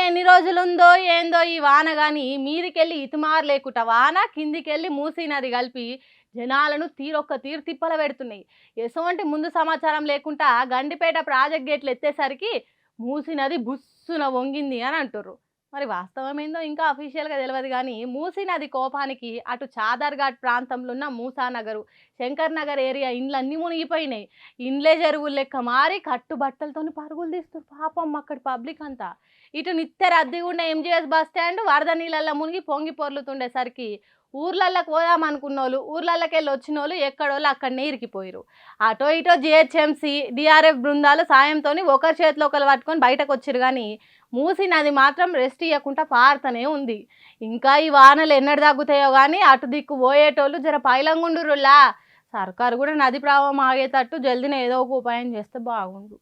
ఎన్ని రోజులుందో ఏందో ఈ వాన గాని మీదికెళ్ళి ఇతుమారు లేకుట వాన కిందికెళ్ళి మూసీ నది కలిపి జనాలను తీరు తిప్పల పెడుతున్నాయి. ఎసోంటి ముందు సమాచారం లేకుండా గండిపేట ప్రాజెక్ట్ గేట్లు ఎత్తేసరికి మూసీ నది బుస్సున వంగింది అని అంటుర్రు. మరి వాస్తవం ఏందో ఇంకా అఫీషియల్‌గా తెలవదు గానీ, మూసీ నది కోపానికి అటు చాదర్‌ఘాట్ ప్రాంతంలో ఉన్న మూసానగరు, శంకర్ నగర్ ఏరియా ఇండ్లన్నీ మునిగిపోయినాయి. ఇండ్లే చెరువులు లెక్క మారి కట్టుబట్టలతోని పరుగులు తీస్తుర్రు పాపం అక్కడి పబ్లిక్ అంతా. ఇటు నిత్య రద్దీగా ఉన్న ఎంజీఎస్ బస్ స్టాండ్ వరద నీళ్ళల్లో మునిగి పొంగి పొర్లుతుండేసరికి ఊర్లలోకి పోదామనుకున్నోళ్ళు, ఊర్లలోకెళ్ళి వచ్చినోళ్ళు ఎక్కడోళ్ళు అక్కడనే ఇరికిపోయిర్రు. అటో ఇటో జీహెచ్ఎంసీ, డీఆర్ఎఫ్ బృందాలు సాయంతోని ఒకరి చేతిలో ఒకరు పట్టుకొని బయటకు వచ్చిర్రు గానీ మూసీ నది మాత్రం రెస్ట్ ఇవ్వకుండా పారుతూనే ఉంది. ఇంకా ఈ వానలు ఎన్నడు తగ్గుతాయో కానీ అటు దిక్కు పోయేటోళ్ళు జర పైలంగుండుర్రులా. సర్కారు కూడా నది ప్రవాహం ఆగేటట్టు జల్దినే ఏదో ఒక ఉపాయం చేస్తే బాగుండు.